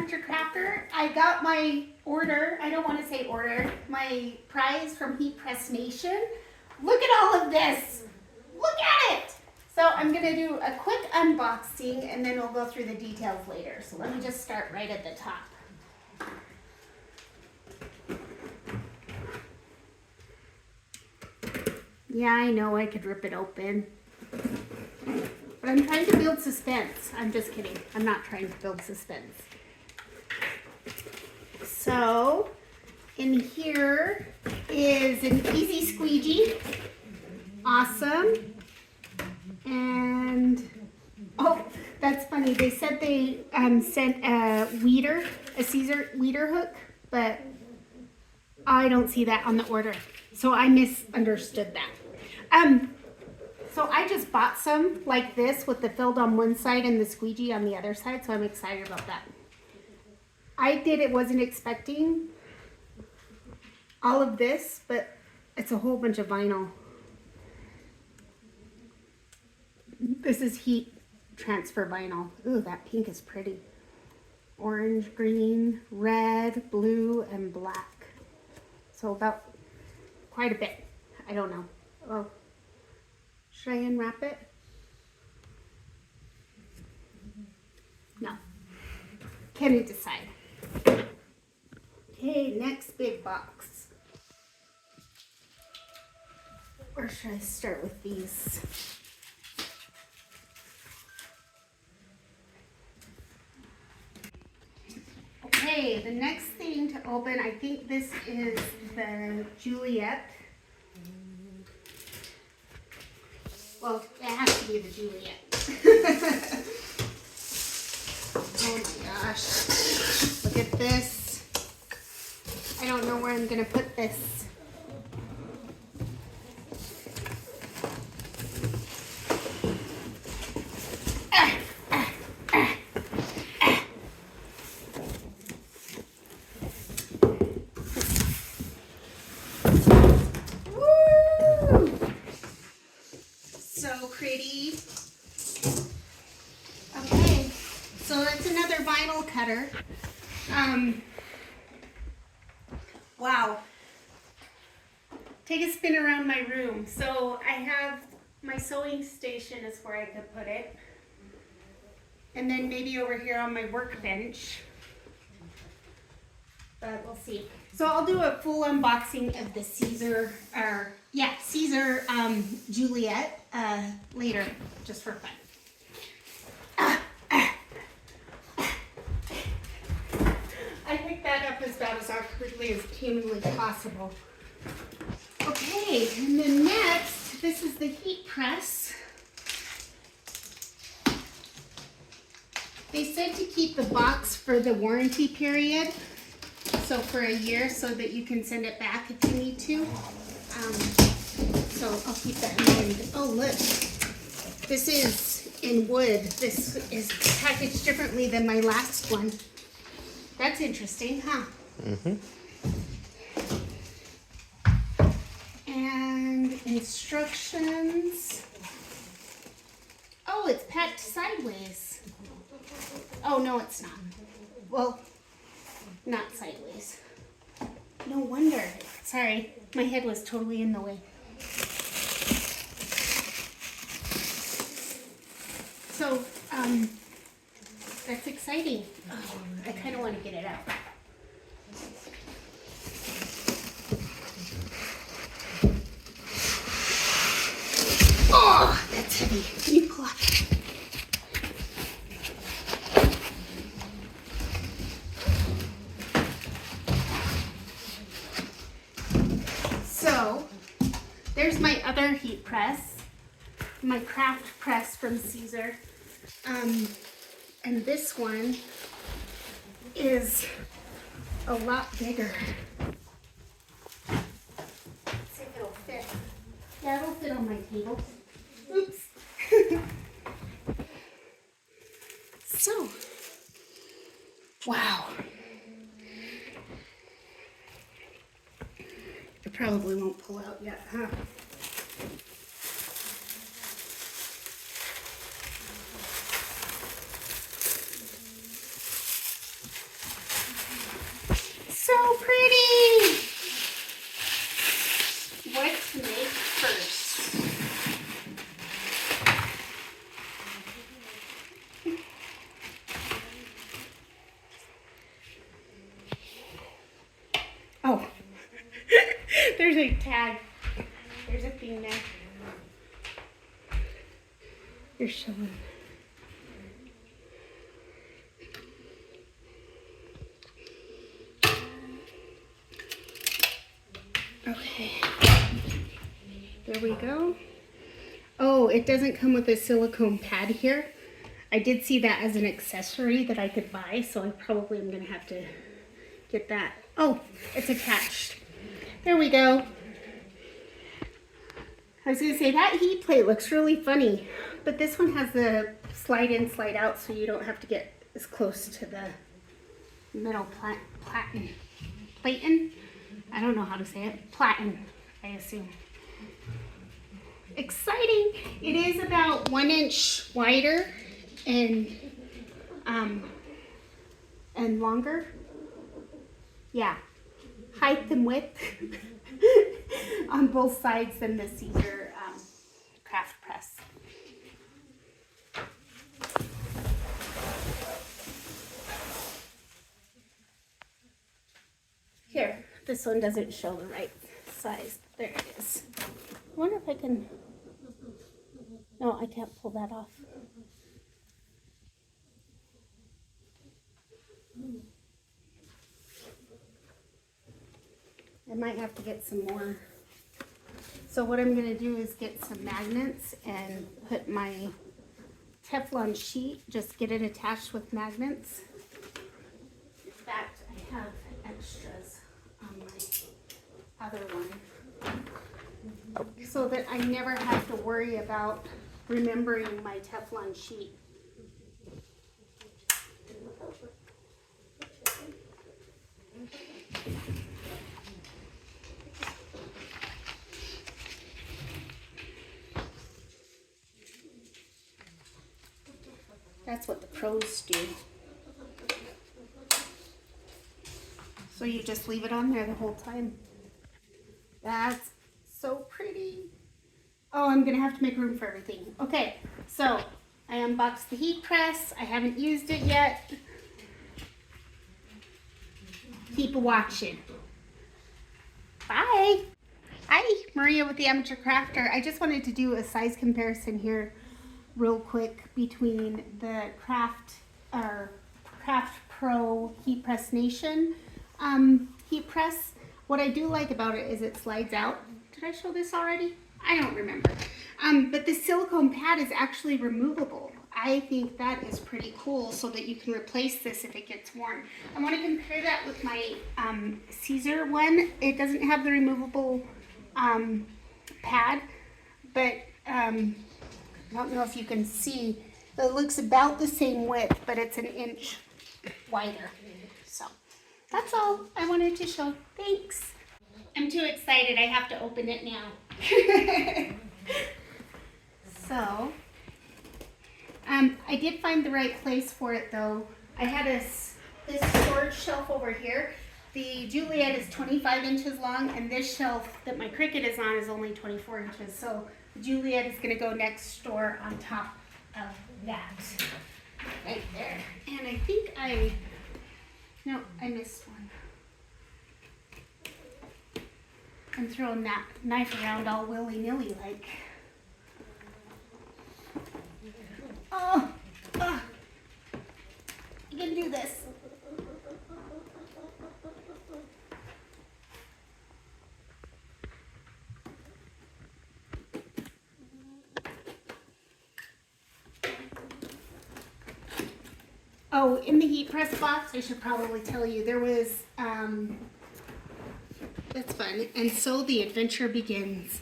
Furniture Crafter. I got my order, I don't want to say order, my prize from Heat Press Nation. Look at all of this. Look at it. So I'm going to do a quick unboxing and then we'll go through the details later. So let me just start right at the top. Yeah, I know I could rip it open. But I'm trying to build suspense. I'm just kidding. I'm not trying to build suspense. So, in here is an easy squeegee. Awesome. And, oh, that's funny. They said they sent a weeder, a Siser weeder hook, but I don't see that on the order. So I misunderstood that. So I just bought some like this with the filled on one side and the squeegee on the other side, so I'm excited about that. Wasn't expecting all of this, but it's a whole bunch of vinyl. This is heat transfer vinyl. Ooh, that pink is pretty. Orange, green, red, blue, and black. So about quite a bit. I don't know. Oh. Should I unwrap it? No. Can you decide? Okay, next big box. Or should I start with these? Okay, the next thing to open, I think this is the Juliet. Well, it has to be the Juliet. Oh my gosh. Look at this. I don't know where I'm going to put this. Pretty. Okay, so that's another vinyl cutter. Wow. Take a spin around my room. So I have my sewing station is where I could put it. And then maybe over here on my workbench. But we'll see. So I'll do a full unboxing of the Siser Juliet later, just for fun. I picked that up as about as awkwardly as humanly possible. Okay, and then next, this is the heat press. They said to keep the box for the warranty period. So for a year, so that you can send it back if you need to. So I'll keep that in mind. Oh look, this is in wood. This is packaged differently than my last one. That's interesting, huh? Mm-hmm. And instructions. Oh, it's packed sideways. Oh no, it's not. Well, not sideways. No wonder. Sorry, my head was totally in the way. So, that's exciting. Oh, I kind of want to get it out. Oh, that's heavy. Can you pull up? So, there's my other heat press, my craft press from Siser. And this one is a lot bigger. Let's see if it'll fit. Yeah, it'll fit on my table. Oops. So, wow. It probably won't pull out yet, huh? There's a tag. There's a thing there. You're showing. Okay. There we go. Oh, it doesn't come with a silicone pad here. I did see that as an accessory that I could buy, so I probably am going to have to get that. Oh, it's attached. There we go. I was going to say, that heat plate looks really funny, but this one has the slide in, slide out, so you don't have to get as close to the middle platen. I don't know how to say it. Platen, I assume. Exciting. It is about 1 inch wider and longer. Yeah, height and width on both sides than the Siser craft press. Here, this one doesn't show the right size. There it is. I wonder if I can. No, I can't pull that off. I might have to get some more. So what I'm going to do is get some magnets and put my Teflon sheet, just get it attached with magnets. In fact, I have extras on my other one, so that I never have to worry about remembering my Teflon sheet. That's what the pros do. So you just leave it on there the whole time. That's so pretty. Oh, I'm gonna have to make room for everything. Okay, so I unboxed the heat press. I haven't used it yet. Keep watching. Bye. Hi, Maria with the Amateur Crafter. I just wanted to do a size comparison here real quick between the Craft Pro Heat Press Nation heat press. What I do like about it is it slides out. Did I show this already? I don't remember. But the silicone pad is actually removable. I think that is pretty cool, so that you can replace this if it gets worn. I want to compare that with my Siser one. It doesn't have the removable pad, but I don't know if you can see. It looks about the same width, but it's an inch wider. So that's all I wanted to show. Thanks. I'm too excited. I have to open it now. So, I did find the right place for it though. I had this storage shelf over here. The Juliet is 25 inches long, and this shelf that my Cricut is on is only 24 inches. So the Juliet is going to go next door on top of that. Right there. And I think no, I missed one. I'm throwing that knife around all willy-nilly like. Oh, you can do this. Oh, in the heat press box, I should probably tell you, there was, that's fun, and so the adventure begins.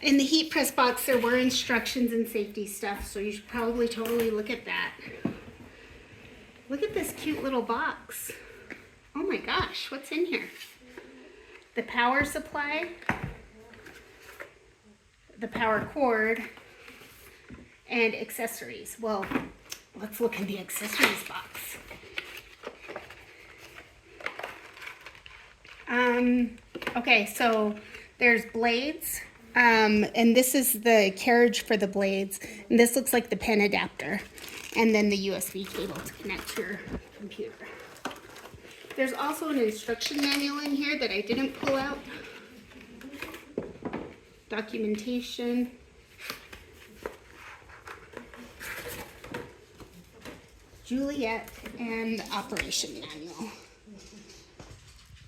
In the heat press box, there were instructions and safety stuff, so you should probably totally look at that. Look at this cute little box. Oh my gosh, what's in here? The power supply, the power cord, and accessories. Well, let's look in the accessories box. Okay, so there's blades. And this is the carriage for the blades, and this looks like the pen adapter, and then the USB cable to connect to your computer. There's also an instruction manual in here that I didn't pull out. documentation. Juliet and operation manual.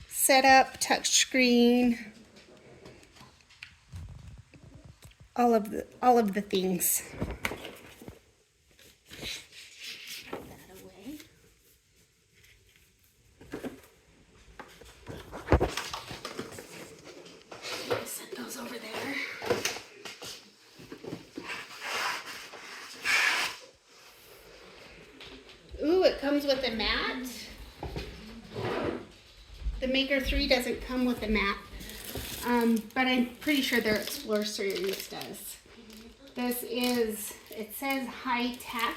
Setup, touch screen, all of the things. Put that away. Set those over there. Ooh, it comes with a mat. The Maker 3 doesn't come with a mat, but I'm pretty sure their Explorer series does. This is, it says high-tech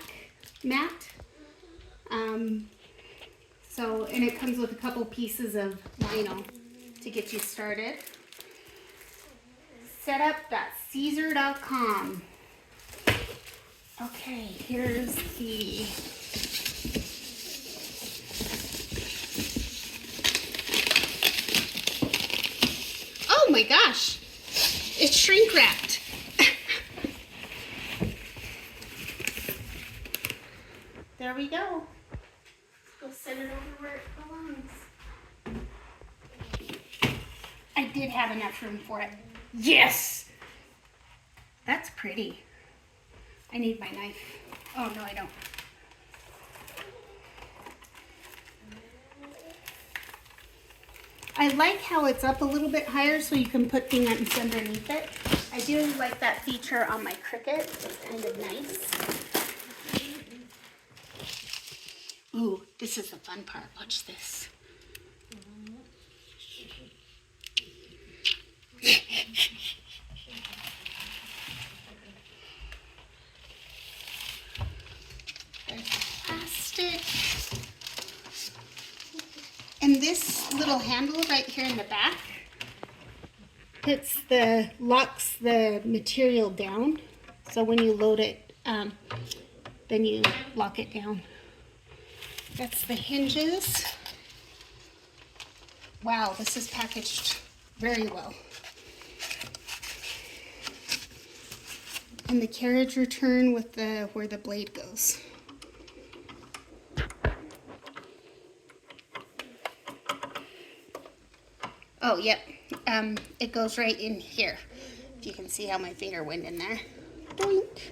mat. And it comes with a couple pieces of vinyl to get you started. Setup.Siser.com. Okay, here's the oh my gosh, it's shrink wrapped. There we go. We'll set it over where it belongs. I did have enough room for it. Yes! That's pretty. I need my knife. Oh, no, I don't. I like how it's up a little bit higher so you can put things underneath it. I do like that feature on my Cricut. It's kind of nice. Ooh, this is the fun part. Watch this. There's plastic. And this little handle right here in the back locks the material down. So when you load it, then you lock it down. That's the hinges. Wow, this is packaged very well. And the carriage return with where the blade goes. Oh, yep. It goes right in here. If you can see how my finger went in there. Doink.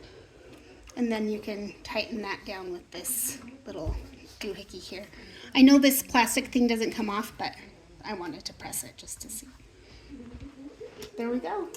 And then you can tighten that down with this little doohickey here. I know this plastic thing doesn't come off, but I wanted to press it just to see. There we go.